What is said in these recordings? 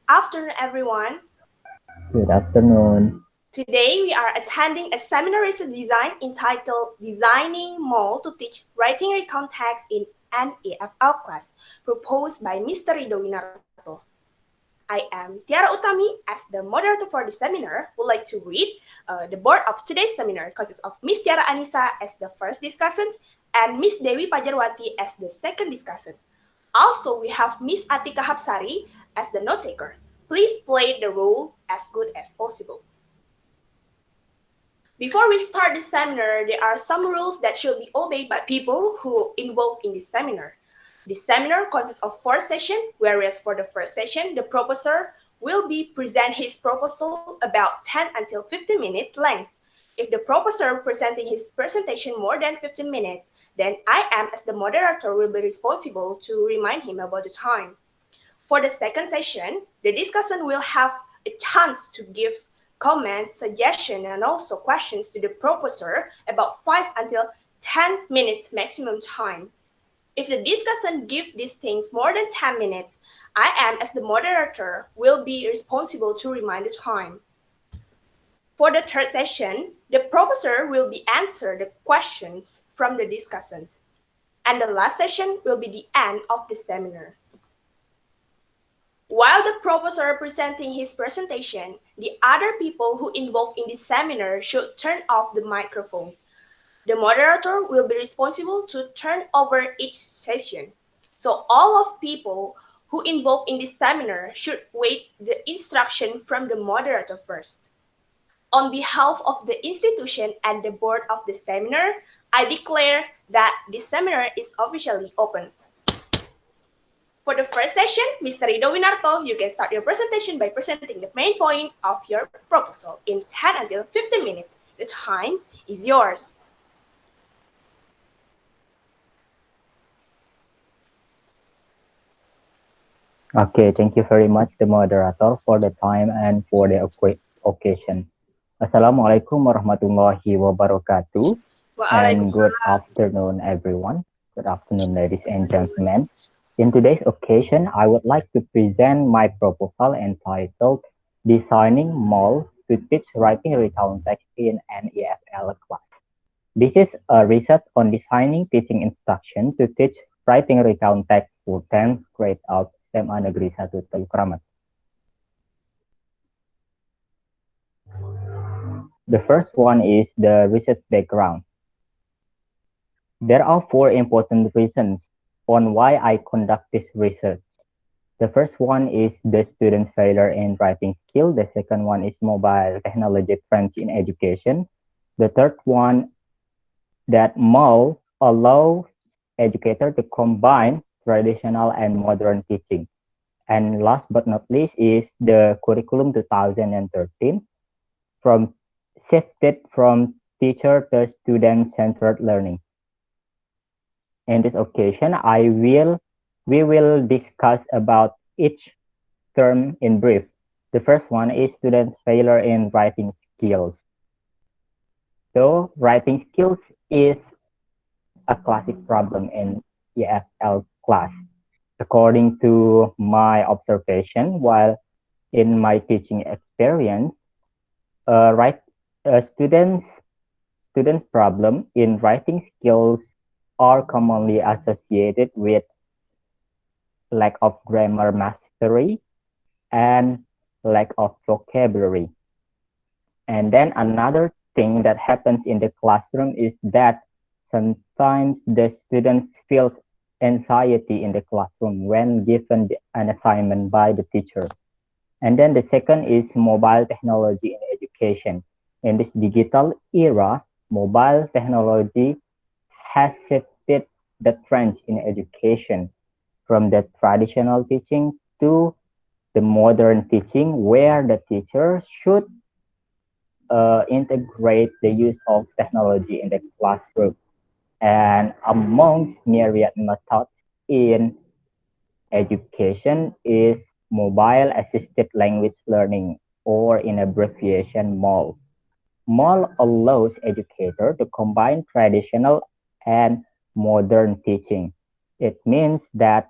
afternoon, everyone. Good afternoon. Today we are attending a seminar research design entitled Designing Mall to Teach Writing Recount Text in an EFL class, proposed by Mr. Rido Winarto. I am Tiara Utami as the moderator for the seminar. Would like to read the board of today's seminar consists of Miss Tiara Anissa as the first discussant and Miss Dewi Pajarwati as the second discussant. Also, we have Miss Atika Hapsari as the note taker. Please play the role as good as possible. Before we start the seminar, there are some rules that should be obeyed by people who involved in this seminar. This seminar consists of 4 sessions, whereas for the first session, the professor will be present his proposal about 10 until 15 minutes length. If the professor presenting his presentation more than 15 minutes, then I am as the moderator will be responsible to remind him about the time. For the second session, the discussant will have a chance to give comments, suggestions, and also questions to the professor about 5 until 10 minutes maximum time. If the discussant gives these things more than 10 minutes, I am as the moderator will be responsible to remind the time. For the third session, the professor will be answer the questions from the discussants. And the last session will be the end of the seminar. While the professor presenting his presentation, the other people who involved in this seminar should turn off the microphone. The moderator will be responsible to turn over each session. So all of people who involved in this seminar should wait the instruction from the moderator first. On behalf of the institution and the board of the seminar, I declare that this seminar is officially open. For the first session, Mr. Rido Winarto, you can start your presentation by presenting the main point of your proposal in 10 until 15 minutes. The time is yours. Okay, thank you very much, the moderator, for the time and for the occasion. Assalamualaikum warahmatullahi wabarakatuh, and good Waalaikumsalam. afternoon, everyone. Good afternoon, ladies and gentlemen. In today's occasion, I would like to present my proposal entitled Designing Mall to Teach Writing Recount Text in an EFL class. This is a research on designing teaching instruction to teach writing recount text for 10th grade of SMA Negeri 1 Teluk Kramat. The first one is the research background. There are 4 important reasons on why I conduct this research. The first one is the student failure in writing skill. The second one is mobile technology trends in education. The third one, that MAL allows educators to combine traditional and modern teaching. And last but not least is the curriculum 2013 from shifted from teacher to student-centered learning. In this occasion, we will discuss about each term in brief. The first one is student failure in writing skills. So writing skills is a classic problem in EFL class. According to my observation, while in my teaching experience, students' problem in writing skills are commonly associated with lack of grammar mastery and lack of vocabulary. And then another thing that happens in the classroom is that sometimes the students feel anxiety in the classroom when given an assignment by the teacher. And then the second is mobile technology in education. In this digital era, mobile technology has shifted the trends in education from the traditional teaching to the modern teaching, where the teacher should integrate the use of technology in the classroom. And among myriad methods in education is mobile assisted language learning, or in abbreviation MAL. MAL allows educators to combine traditional and modern teaching. It means that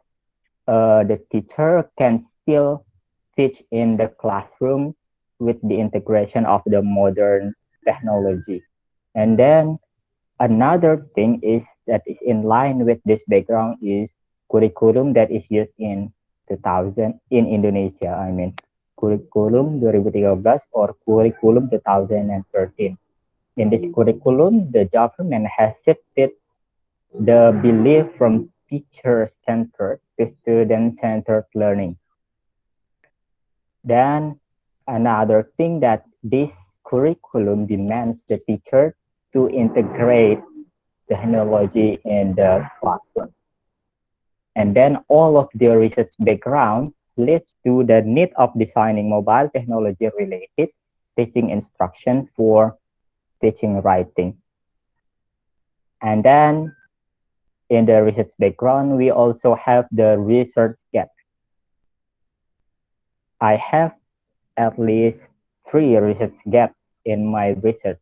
the teacher can still teach in the classroom with the integration of the modern technology. And then another thing is that is in line with this background is curriculum that is used in 2000 in Indonesia. I mean, curriculum 2013 or curriculum 2013. In this curriculum, the government has shifted the belief from teacher-centered to student-centered learning. Then another thing that this curriculum demands the teacher to integrate technology in the classroom. And then all of the research background leads to the need of designing mobile technology related teaching instructions for teaching writing. And then in the research background, we also have the research gap. I have at least three research gaps in my research.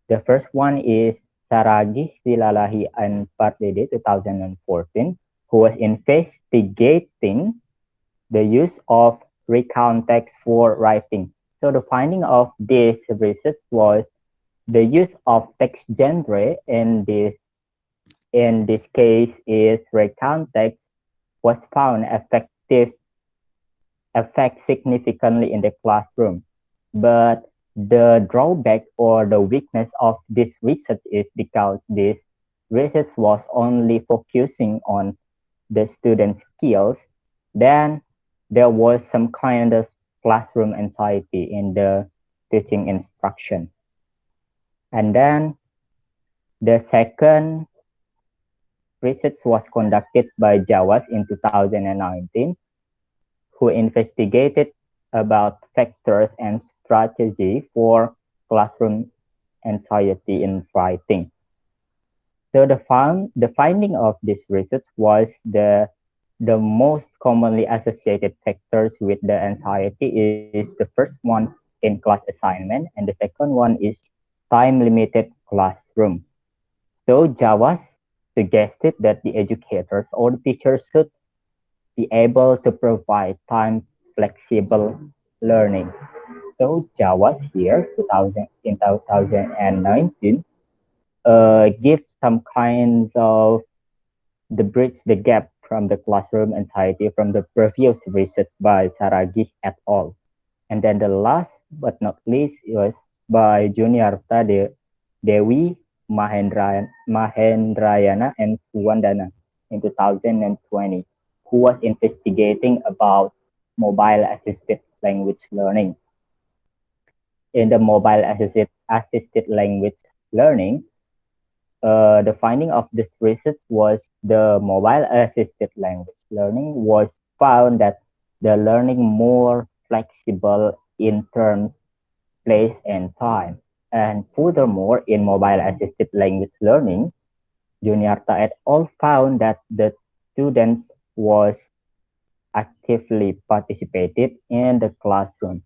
The first one is Saragi Silalahi and Pardede 2014, who was investigating the use of recount text for writing. So the finding of this research was the use of text genre in this case is recount text was found affect significantly in the classroom. But the drawback or the weakness of this research is because this research was only focusing on the student skills, then there was some kind of classroom anxiety in the teaching instruction. And then the second research was conducted by Jawas in 2019, who investigated about factors and strategy for classroom anxiety in writing. So the finding of this research was the most commonly associated factors with the anxiety is the first one in class assignment and the second one is time limited classroom. So Jawas suggested that the educators or the teachers should be able to provide time flexible learning. So Jawas here 2019 give some kinds of the bridge the gap from the classroom anxiety from the previous research by Saragi et al. And then the last but not least was by Juniarta Dewi Mahendrayana and Suwandana in 2020, who was investigating about mobile assisted language learning. In the mobile assisted language learning, the finding of this research was the mobile assisted language learning was found that the learning more flexible in terms, place, and time. And furthermore, in mobile assisted language learning, Juniarta et al. Found that the students was actively participated in the classroom.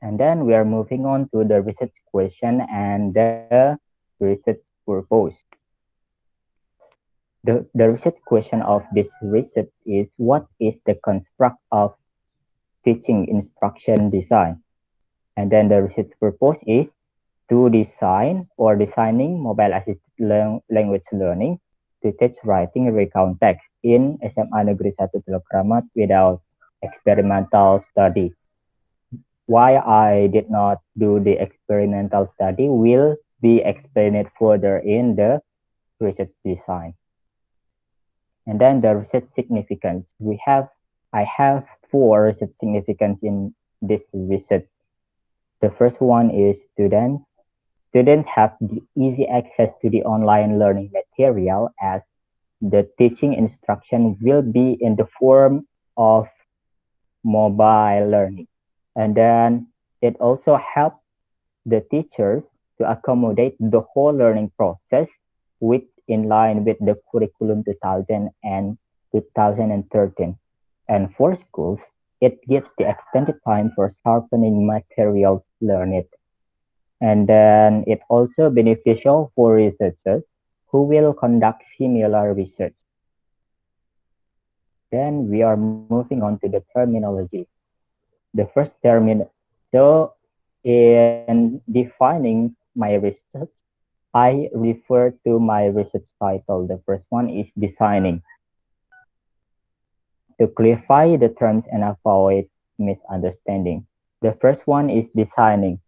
And then we are moving on to the research question and the research purpose. The research question of this research is what is the construct of teaching instruction design? And then the research purpose is to design or designing mobile assisted language learning to teach writing recount text in SMA Negeri 1 Teluk Kramat without experimental study. Why I did not do the experimental study will be explained further in the research design. And then the research significance. I have four research significance in this research. The first one is students. Students have the easy access to the online learning material as the teaching instruction will be in the form of mobile learning. And then it also helps the teachers to accommodate the whole learning process, which in line with the curriculum 2000 and 2013. And for schools, it gives the extended time for sharpening materials learned. And then it also beneficial for researchers who will conduct similar research. Then we are moving on to the terminology. The first termin. So in defining my research, I refer to my research title. The first one is designing to clarify the terms and avoid misunderstanding. The first one is designing.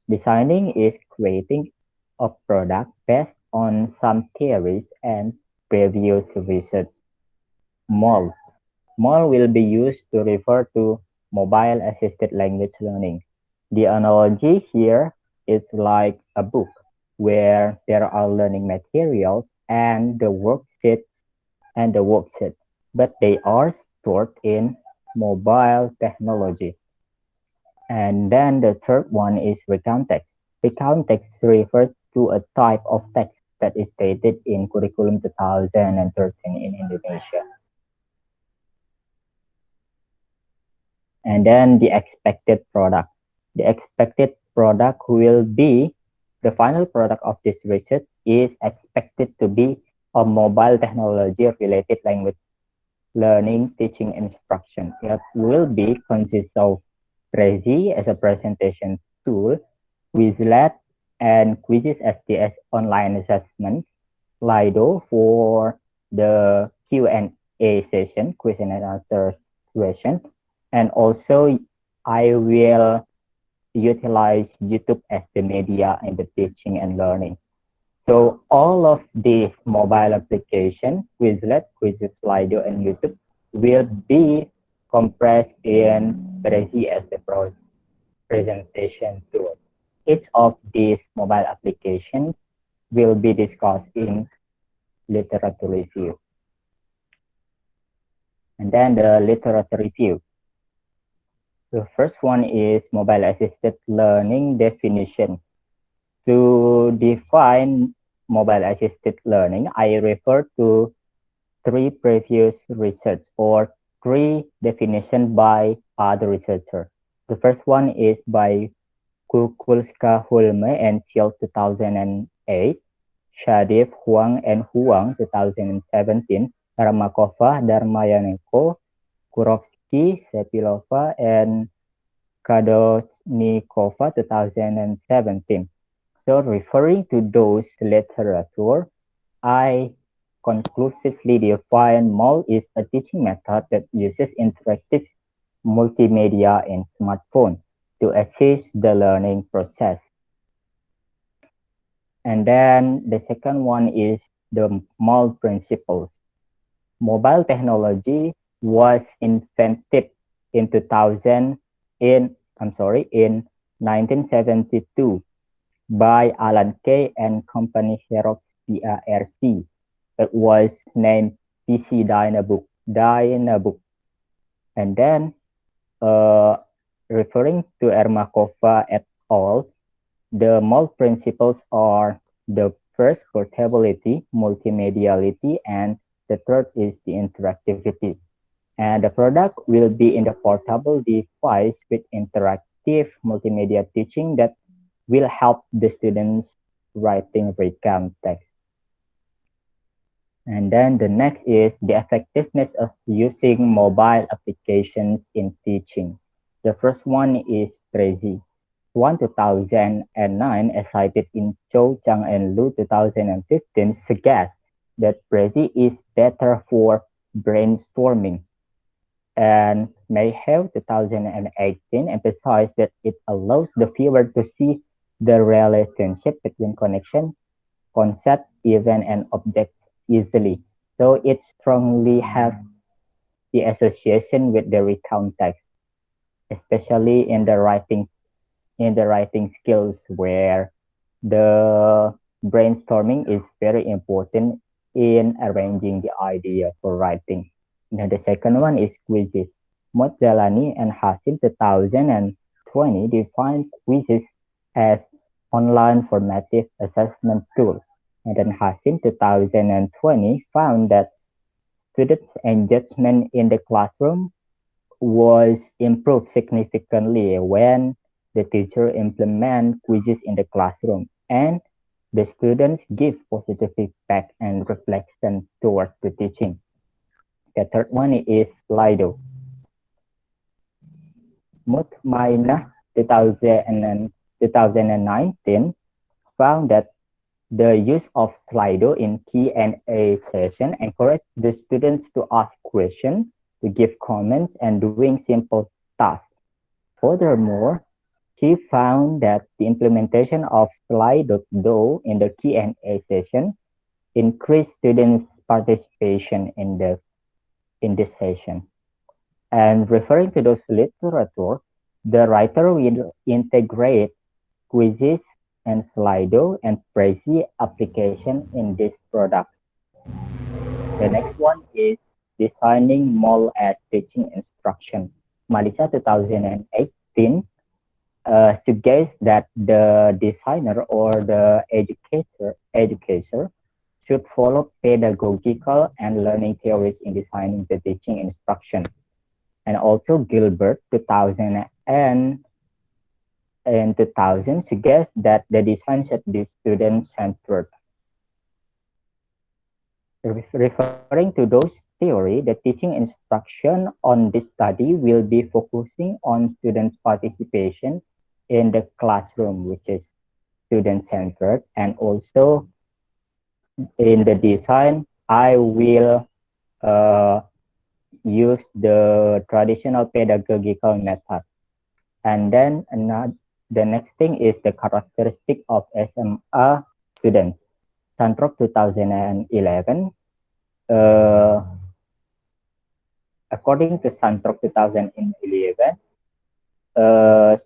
Designing is creating a product based on some theories and previous research. Mold. Mold will be used to refer to mobile assisted language learning. The analogy here is like a book where there are learning materials and the worksheet, but they are stored in mobile technology. And then the third one is recount text. Recount text refers to a type of text that is stated in Curriculum 2013 in Indonesia. And then the expected product. The expected product will be the final product of this research is expected to be a mobile technology related language learning teaching instruction. It will be consist of Prezi as a presentation tool, Quizlet and Quizzes SDS online assessment, Lido for the Q&A session, question and answer session, and also I will utilize YouTube as the media in the teaching and learning. So all of these mobile applications, Quizlet, Quizzes, Slido, and YouTube will be compressed in Prezi as the presentation tool. Each of these mobile applications will be discussed in literature review. And then the literature review. The first one is mobile assisted learning definition. To define mobile assisted learning, I refer to three previous research or three definitions by other researchers. The first one is by Kukulska Hulme and Seal 2008, Shadif Huang and Huang 2017, Ramakova, Darmayanenko, Kurovsky, Sepilova, and Kadonikova 2017. So referring to those literature, I conclusively define MOL is a teaching method that uses interactive multimedia in smartphone to assist the learning process. And then the second one is the MOL principles. Mobile technology was invented in 2000 in 1972 by Alan Kay and company Xerox PLC. It was named PC Dynabook. And then referring to Ermakova et al., the MOLD principles are the first portability, multimediality, and the third is the interactivity. And the product will be in the portable device with interactive multimedia teaching that will help the students writing recount text. And then the next is the effectiveness of using mobile applications in teaching. The first one is Prezi. 2009, as cited in Cho, Chang, and Lu 2015, suggests that Prezi is better for brainstorming. And Mayhew 2018 emphasized that it allows the viewer to see the relationship between connection, concept, event, and object easily. So it strongly has the association with the recount text, especially in the writing skills where the brainstorming is very important in arranging the idea for writing. Now the second one is quizzes. Mozzalani and Hasim 2020 defined quizzes as online formative assessment tool. And then Hasim 2020 found that students' engagement in the classroom was improved significantly when the teacher implement quizzes in the classroom and the students give positive feedback and reflection towards the teaching. The third one is Slido. Mutmainah 2019 found that the use of Slido in Q&A session encouraged the students to ask questions, to give comments, and doing simple tasks. Furthermore, she found that the implementation of Slido in the Q&A session increased students' participation in this session. And referring to those literature, the writer will integrate quizzes and Slido and Prezi application in this product. The next one is designing mall as teaching instruction. Malisa 2018 suggests that the designer or the educator should follow pedagogical and learning theories in designing the teaching instruction. And also Gilbert 2000 and in 2000 suggests that the design should be student-centered. Referring to those theory, the teaching instruction on this study will be focusing on students' participation in the classroom, which is student-centered. And also in the design, I will uh, use the traditional pedagogical method. And then the next thing is the characteristic of SMA students. Santrok 2011, uh, according to Santrok 2011,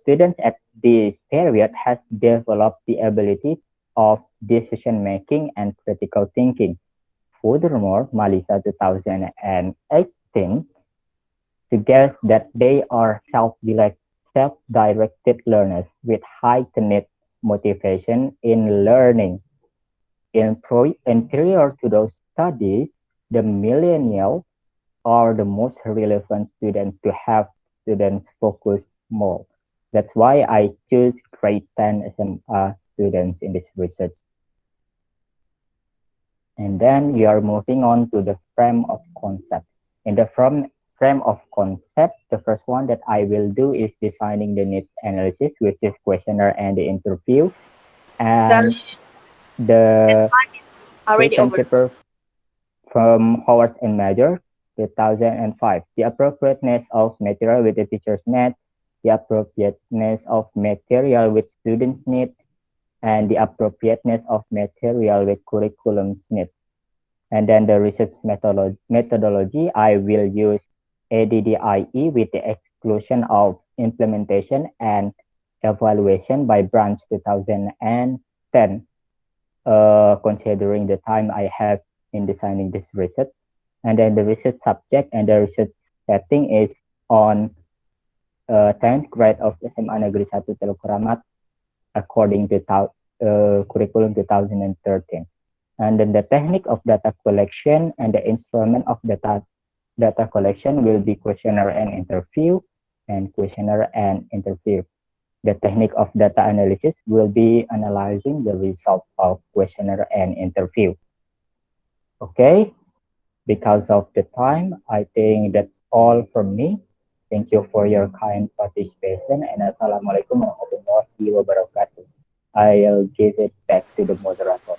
students at this period has developed the ability of decision making and critical thinking. Furthermore, Malisa 2018 suggests that they are self-directed learners with heightened motivation in learning. Prior to those studies, the millennials are the most relevant students to have students focus more. That's why I choose grade 10 SMA students in this research. And then we are moving on to the frame of concept. In the frame of concept, the first one that I will do is designing the needs analysis, which is questionnaire and the interview. Sorry, And the already question over. paper from Howard and Major, 2005. The appropriateness of material with the teacher's need, the appropriateness of material with students' need, and the appropriateness of material with curriculum's need. And then the research methodology, I will use ADDIE with the exclusion of implementation and evaluation by branch 2010, considering the time I have in designing this research. And then the research subject and the research setting is on 10th grade of SMA Negeri 1 Teluk Kramat according to curriculum 2013. And then the technique of data collection and the instrument of data collection will be questionnaire and interview and questionnaire and interview. The technique of data analysis will be analyzing the result of questionnaire and interview. Okay, because of the time, I think that's all from me. Thank you for your kind participation and Assalamualaikum warahmatullahi wabarakatuh. I'll give it back to the moderator.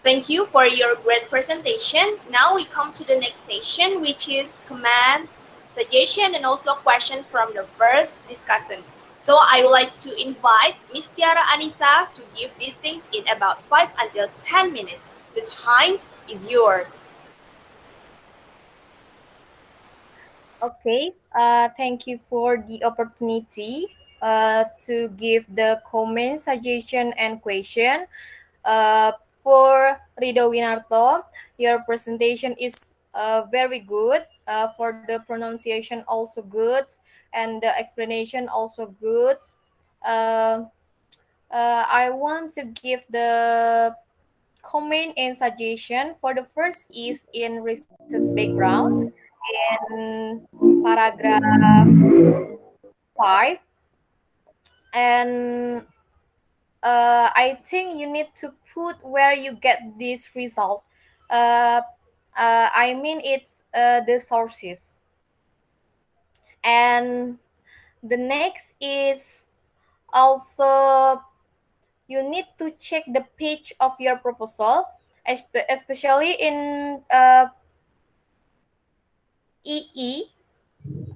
Thank you for your great presentation. Now we come to the next session, which is commands, suggestion, and also questions from the first discussants. So I would like to invite Ms. Tiara Anissa to give these things in about 5 until 10 minutes. The time is yours. Okay, thank you for the opportunity to give the comment, suggestion, and question. Uh, for Rido Winarto, your presentation is very good. For the pronunciation also good, and the explanation also good. Uh, I want to give the comment and suggestion. For the first is in research background in paragraph 5, and I think you need to put where you get this result. Uh, I mean, it's the sources. And the next is also you need to check the page of your proposal, especially in EE.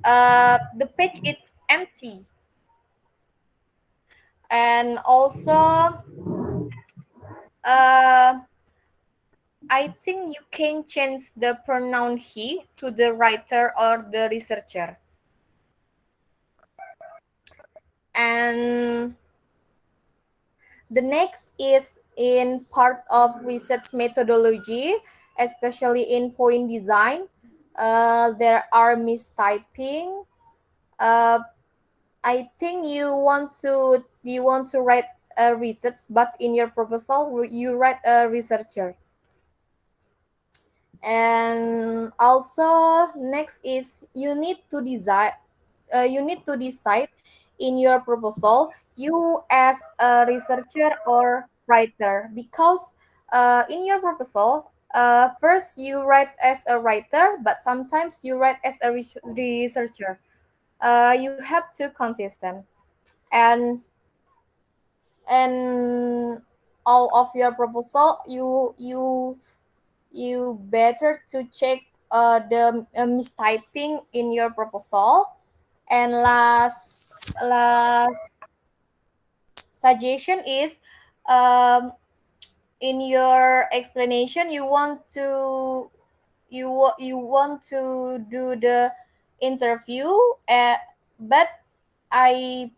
The page is empty, and also uh, I think you can change the pronoun he to the writer or the researcher. And the next is in part of research methodology, especially in point design. There are mistyping. Uh, I think you want to write a research, but in your proposal you write a researcher. And also next is you need to decide in your proposal you as a researcher or writer, because in your proposal first you write as a writer but sometimes you write as a researcher. You have to consistent. And and all of your proposal you better to check the mistyping in your proposal. And last suggestion is um, in your explanation you want to do the interview, but I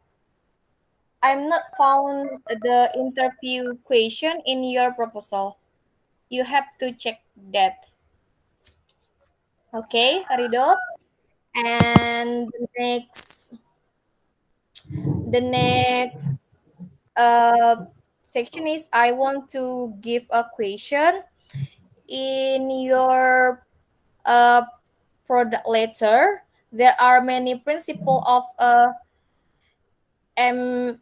I'm not found the interview question in your proposal. You have to check that. Okay, Rido. And the next uh, section is I want to give a question in your uh, product letter. There are many principles of MALL,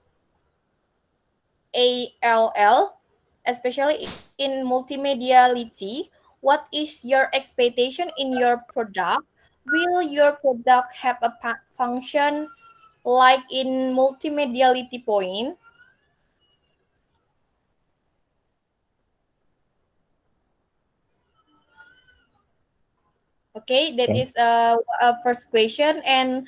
especially in multimediality. What is your expectation in your product? Will your product have a function like in multimediality point? Okay, that Okay. is a first question. And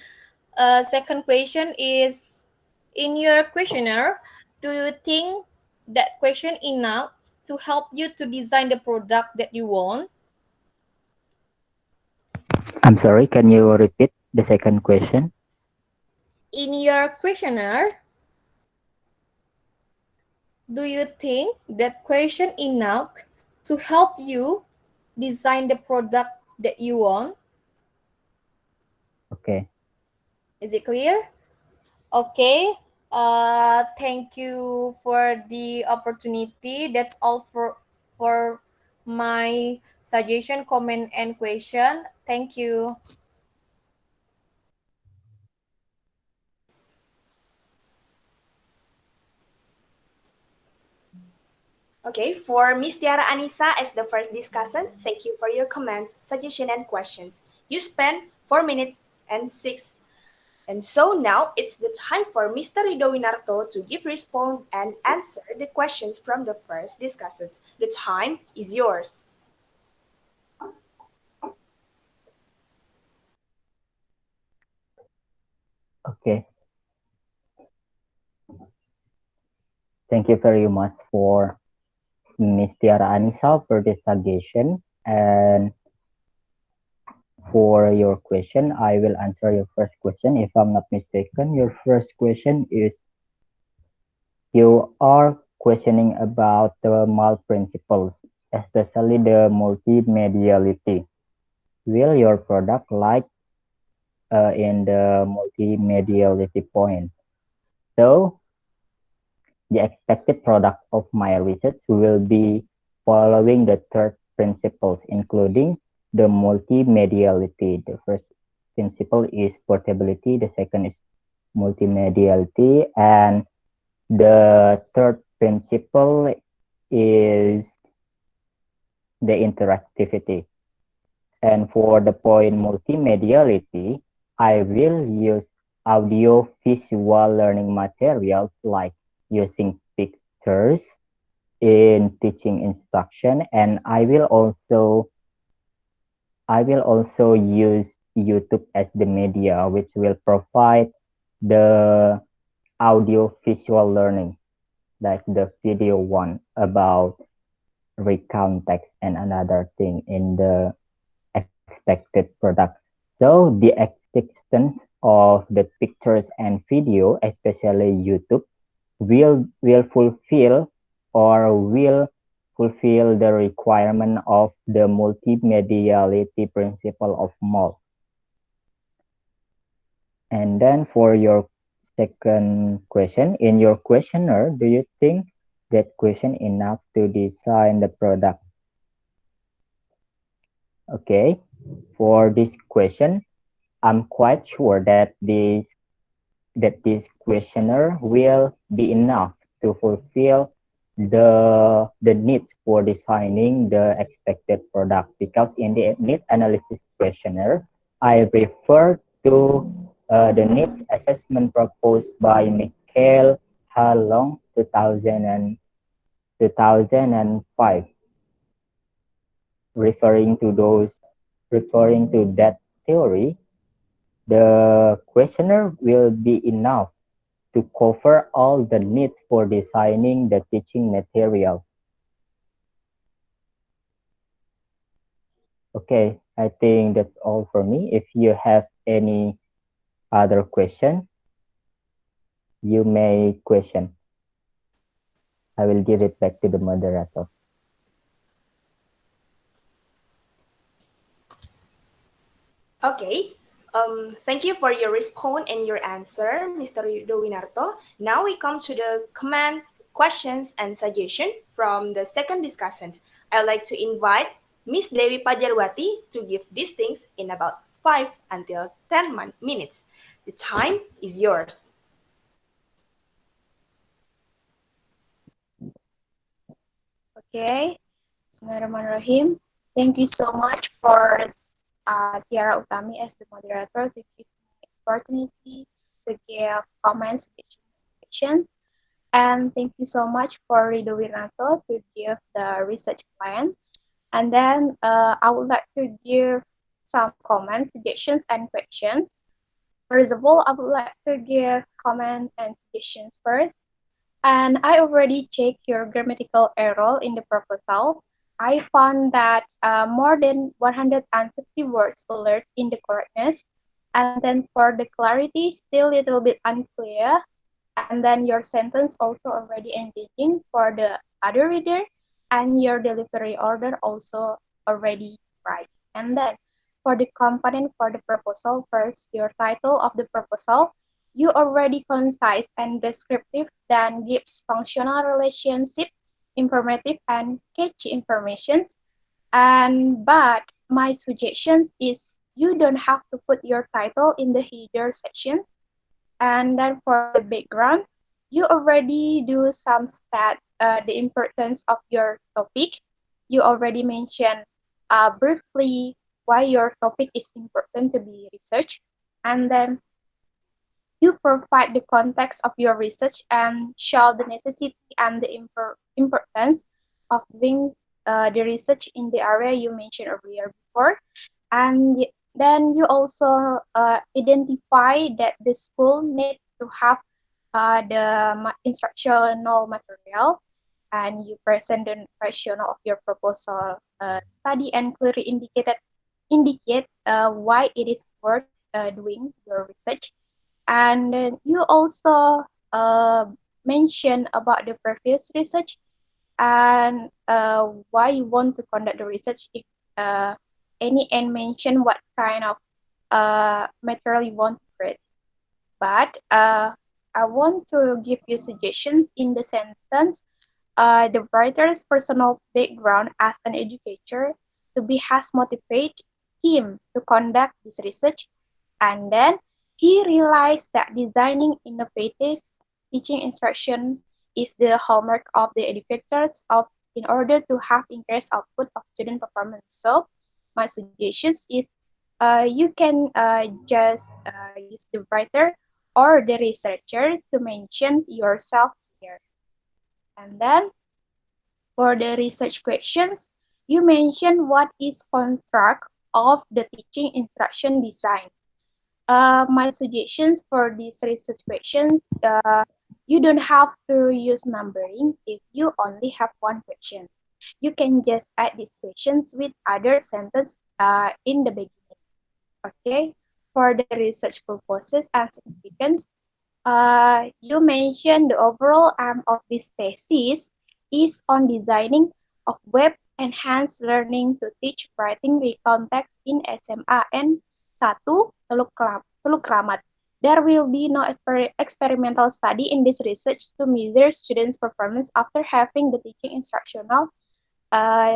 second question is in your questionnaire, do you think that question enough to help you to design the product that you want? I'm sorry, can you repeat the second question? In your questionnaire, do you think that question enough to help you design the product that you want? Okay. Is it clear? Okay. Thank you for the opportunity. That's all for my suggestion, comment, and question. Thank you. Okay, for Miss Tiara Anissa as the first discussant, thank you for your comments, suggestion, and questions. You spent 4 minutes and 6. And so now it's the time for Mr. Rido Winarto to give response and answer the questions from the first discussants. The time is yours. Okay. Thank you very much for Miss Tiara Anissa for this suggestion. And for your question, I will answer your first question. If I'm not mistaken, your first question is you are questioning about the MAL principles, especially the multimediality. Will your product like in the multimediality point? So the expected product of my research will be following the third principles, including the multimediality. The first principle is portability, the second is multimediality, and the third principle is the interactivity. And for the point multimediality, I will use audio visual learning materials like using pictures in teaching instruction, and I will also use YouTube as the media, which will provide the audio visual learning, like the video one about recount text and another thing in the expected product. So the existence of the pictures and video, especially YouTube, will fulfill the requirement of the multimediality principle of MOL. And then for your second question, in your questionnaire, do you think that question enough to design the product? Okay, for this question, I'm quite sure that this questionnaire will be enough to fulfill the needs for designing the expected product, because in the need analysis questionnaire I refer to the needs assessment proposed by Michael Halong 2005, referring to those referring to that theory. The questionnaire will be enough to cover all the needs for designing the teaching material. Okay, I think that's all for me. If you have any other question, you may question. I will give it back to the moderator. Okay. Thank you for your response and your answer, Mr. Rido Winarto. Now we come to the comments, questions, and suggestions from the second discussant. I'd like to invite Miss Dewi Pajarwati to give these things in about 5 until 10 minutes. The time is yours. Okay, Bismillahirrahmanirrahim. Thank you so much for Tiara Utami as the moderator to give me the opportunity to give comments, questions. And thank you so much for Rido Wirnato to give the research plan. And then I would like to give some comments, suggestions, and questions. First of all, I would like to give comments and suggestions first. And I already checked your grammatical error in the proposal. I found that more than 150 words alert in the correctness. And then for the clarity, still a little bit unclear. And then your sentence also already engaging for the other reader. And your delivery order also already right. And then for the component for the proposal, first your title of the proposal, you already concise and descriptive, then gives functional relationship, informative and catchy informations. And but my suggestions is you don't have to put your title in the header section. And then for the background, you already do some stat the importance of your topic. You already mentioned briefly why your topic is important to be researched. And then you provide the context of your research and show the necessity and the importance of doing the research in the area you mentioned earlier before. And then you also identify that the school need to have the instructional material, and you present the rationale of your proposal study and clearly indicate why it is worth doing your research. And then you also mention about the previous research and why you want to conduct the research, if any, and mention what kind of material you want to create. But I want to give you suggestions in the sentence. The writer's personal background as an educator to be has motivated him to conduct this research, and then he realized that designing innovative teaching instruction is the hallmark of the educators of in order to have increased output of student performance. So my suggestions is you can just use the writer or the researcher to mention yourself here. And then for the research questions, you mention what is construct of the teaching instruction design. My suggestions for these research questions, you don't have to use numbering if you only have one question. You can just add these questions with other sentence in the beginning. Okay. For the research purposes and significance, you mentioned the overall aim of this thesis is on designing of web enhanced learning to teach writing with context in SMA and 1 Teluk Kramat. There will be no experimental study in this research to measure students' performance after having the teaching instructional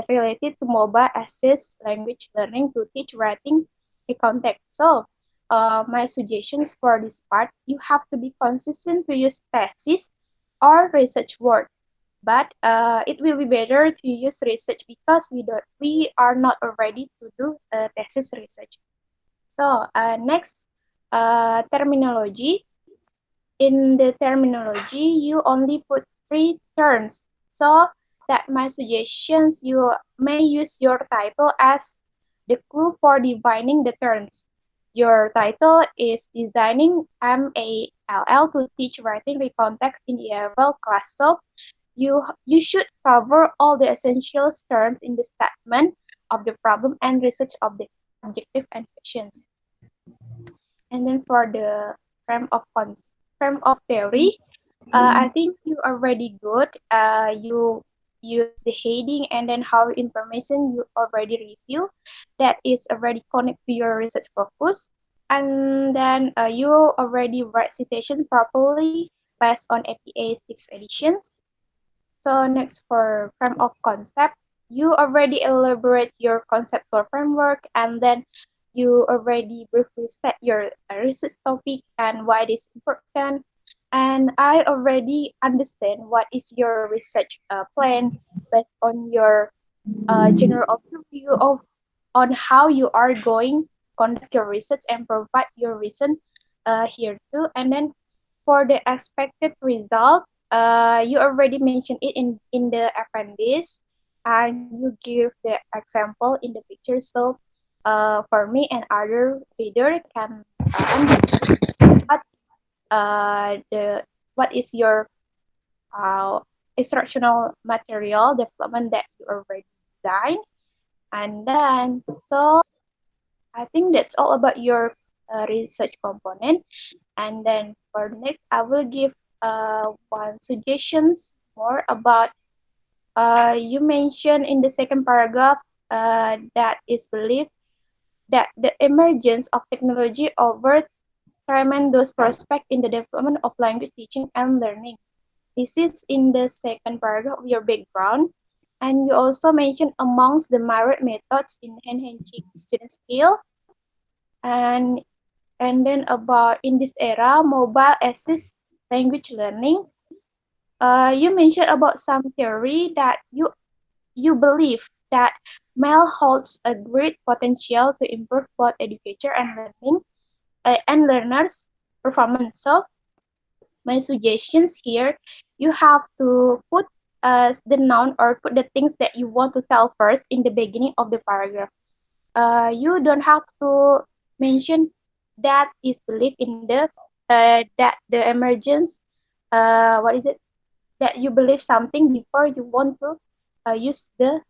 related to mobile assist language learning to teach writing a context. So, my suggestions for this part, you have to be consistent to use thesis or research word. But it will be better to use research because we are not ready to do thesis research. So next, terminology. In the terminology, you only put three terms. So that my suggestions, you may use your title as the clue for defining the terms. Your title is Designing MALL to Teach Writing with Context in EFL class. So you should cover all the essential terms in the statement of the problem and research of the objective and questions. And then for the frame of theory, I think you are already good. You use the heading and then how information you already review. That is already connect to your research focus. And then you already write citation properly based on APA 6 editions. So next for frame of concept, you already elaborate your conceptual framework and then you already briefly state your research topic and why it is important. And I already understand what is your research plan based on your general overview of on how you are going to conduct your research and provide your reason here too. And then for the expected result, you already mentioned it in the appendix, and you give the example in the picture. So, for me and other reader can understand what the what is your uh, instructional material development that you already designed, and then so I think that's all about your research component. And then for next, I will give one suggestions more about you mentioned in the second paragraph that is believed that the emergence of technology over tremendous prospect in the development of language teaching and learning. This is in the second paragraph of your background. And you also mentioned amongst the myriad methods in enhancing student skill and then about in this era mobile assist language learning, you mentioned about some theory that you believe that mail holds a great potential to improve both educator and learning and learners performance. So my suggestions here, you have to put the noun or put the things that you want to tell first in the beginning of the paragraph. You don't have to mention that is believed in the that the emergence what is it that you believe something before you want to use the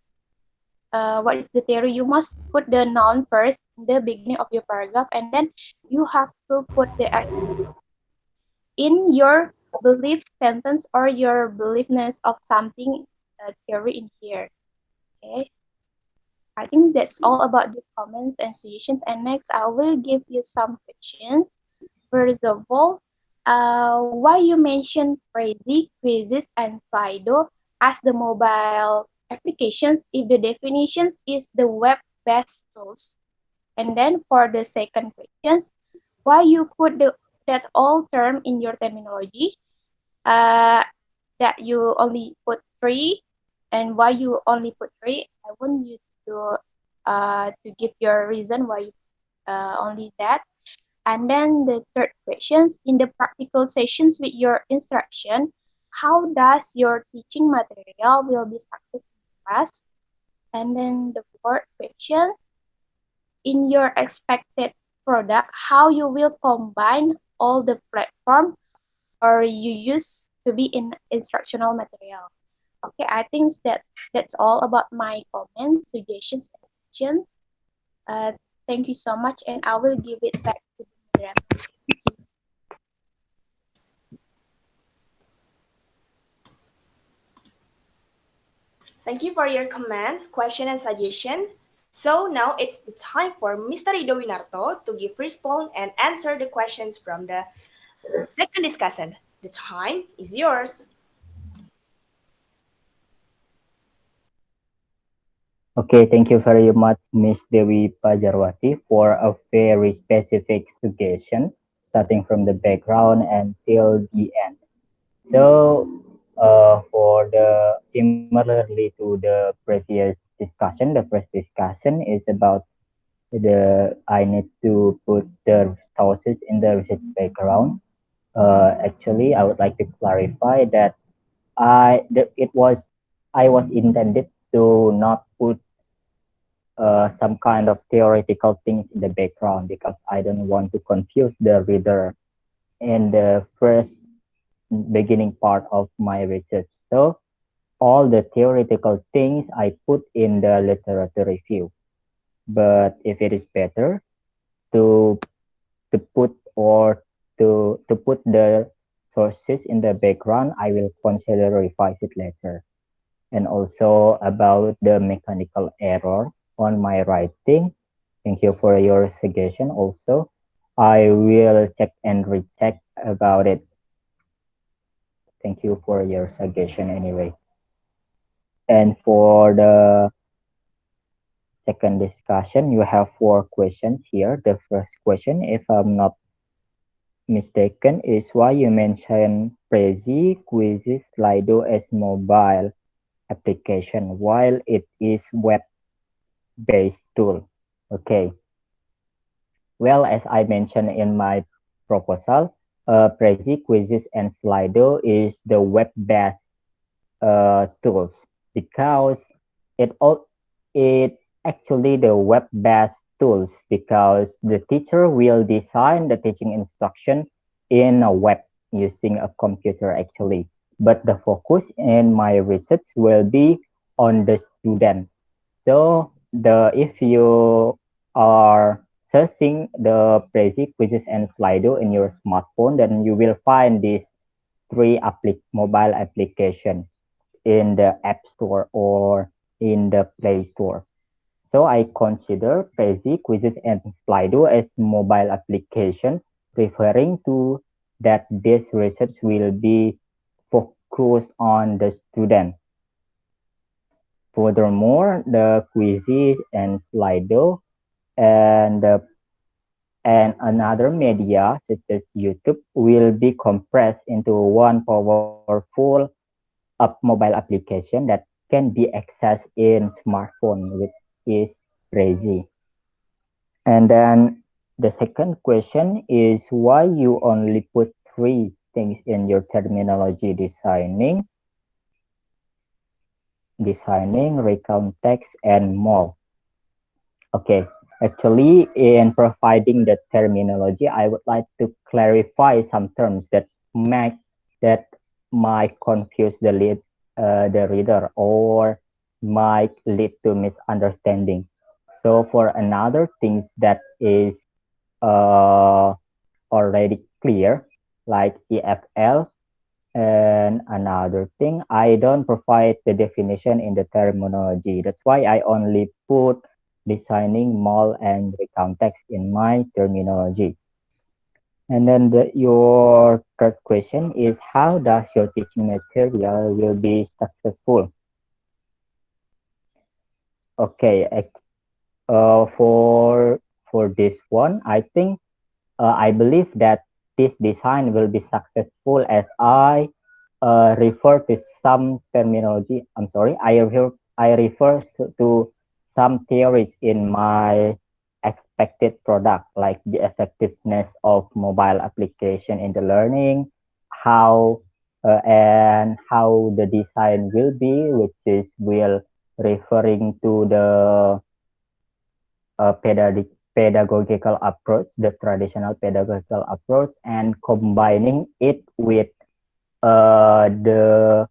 what is the theory. You must put the noun first in the beginning of your paragraph, and then you have to put the in your belief sentence or your beliefness of something theory in here. Okay. I think that's all about the comments and suggestions. And next, I will give you some questions. First of all, why you mention Crazy, Quizzes, and Slido as the mobile applications if the definitions is the web-based tools? And then for the second questions, why you put that all term in your terminology? Uh, that you only put three, and why you only put three. I want you to give your reason why you only that. And then the third questions, in the practical sessions with your instruction, how does your teaching material will be successful in class? And then the fourth question, in your expected product, how you will combine all the platform or you use to be in instructional material. Okay, I think that's all about my comments, suggestions, and questions. Uh, Thank you so much, and I will give it back to the moderator. Thank you. Thank you for your comments, question, and suggestion. So now it's the time for Mr. Rido Winarto to give response and answer the questions from the second discussion. The time is yours. Okay, thank you very much, Miss Dewi Pajarwati, for a very specific suggestion, starting from the background until the end. So, for the similarly to the previous discussion, the first discussion is about I need to put the sources in the research background. Actually, I would like to clarify that it was I was intended to not put some kind of theoretical things in the background because I don't want to confuse the reader in the first beginning part of my research. So all the theoretical things I put in the literature review. But if it is better to to put or to put the sources in the background, I will consider revise it later. And also about the mechanical error on my writing. Thank you for your suggestion also. I will check and recheck about it. Thank you for your suggestion anyway. And for the second discussion, you have four questions here. The first question, if I'm not mistaken, is why you mentioned Prezi, Quizzes, Slido as mobile application while it is web-based tool. Okay. Well, as I mentioned in my proposal, Prezi, Quizzes, and Slido is the web-based tools because it all it actually the web-based tools because the teacher will design the teaching instruction in a web using a computer actually. But the focus in my research will be on the student. So the if you are searching the Prezi, Quizzes, and Slido in your smartphone, then you will find these three mobile applications in the App Store or in the Play Store. So I consider Prezi, Quizzes, and Slido as mobile application, referring to that this research will be focused on the student. Furthermore, the Quizzes and Slido and another media such as YouTube will be compressed into one powerful mobile application that can be accessed in smartphone, which is crazy. And then the second question is why you only put three things in your terminology: designing, recount text, and more. Okay, actually, in providing the terminology, I would like to clarify some terms that might confuse the reader or might lead to misunderstanding. So for another things that is uh, already clear, like EFL, and another thing, I don't provide the definition in the terminology. That's why I only put designing, mall, and recount text in my terminology. And then your third question is how does your teaching material will be successful? Okay, for this one, I believe that this design will be successful as I refer to some terminology. I'm sorry, I refer to some theories in my expected product, like the effectiveness of mobile application in the learning, how and how the design will be, which is will referring to the pedagogical approach, the traditional pedagogical approach, and combining it with the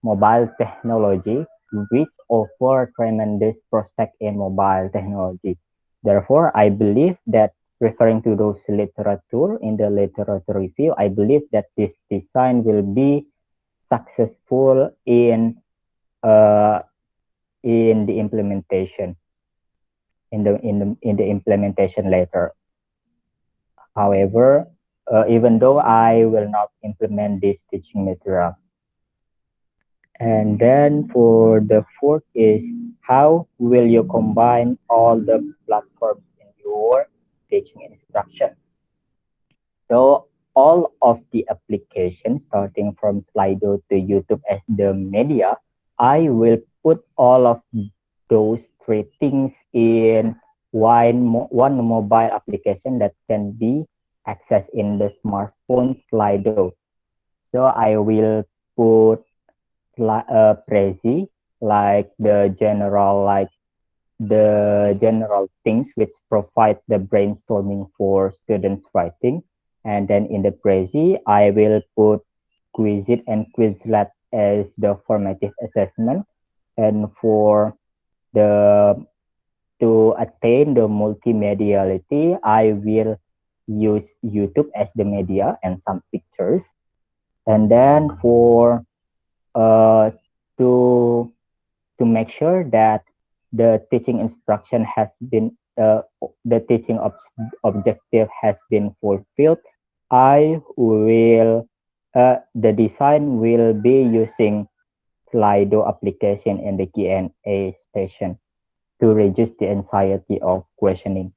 mobile technology, which offer tremendous prospect in mobile technology. Therefore, I believe that referring to those literature in the literature review, I believe that this design will be successful uh, in the implementation in the implementation later. However, even though I will not implement this teaching material. And then for the fourth is how will you combine all the platforms in your teaching instruction? So all of the applications starting from Slido to YouTube as the media, I will put all of those three things in one mobile application that can be accessed in the smartphone Slido. So I will put Prezi, like the general things which provide the brainstorming for students writing. And then in the Prezi, I will put Quizit and Quizlet as the formative assessment. And for the to attain the multimediality, I will use YouTube as the media and some pictures. And then for uh, to to make sure that the teaching instruction has been the teaching objective has been fulfilled, I will the design will be using Slido application in the Q&A session to reduce the anxiety of questioning.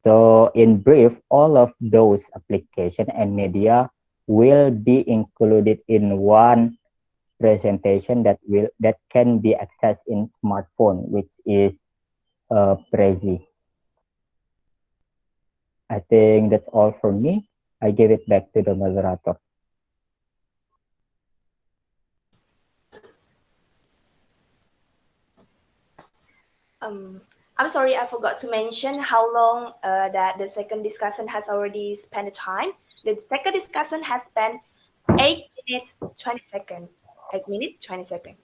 So in brief, all of those application and media will be included in one presentation that can be accessed in smartphone, which is Prezi. I think that's all for me. I give it back to the moderator. I'm sorry, I forgot to mention how long that the second discussion has already spent the time. The second discussion has spent 8 minutes 20 seconds. 8 minutes 20 seconds.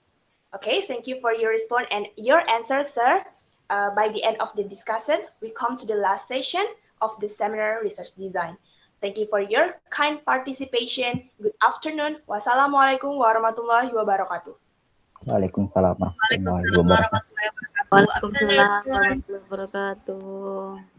Okay, thank you for your response and your answer, sir. By the end of the discussion, we come to the last session of the seminar research design. Thank you for your kind participation. Good afternoon. Wassalamualaikum warahmatullahi wabarakatuh. Waalaikumsalam warahmatullahi Waalaikumsalam wabarakatuh. warahmatullahi wabarakatuh. Waalaikumsalam Assalamualaikum. warahmatullahi wabarakatuh.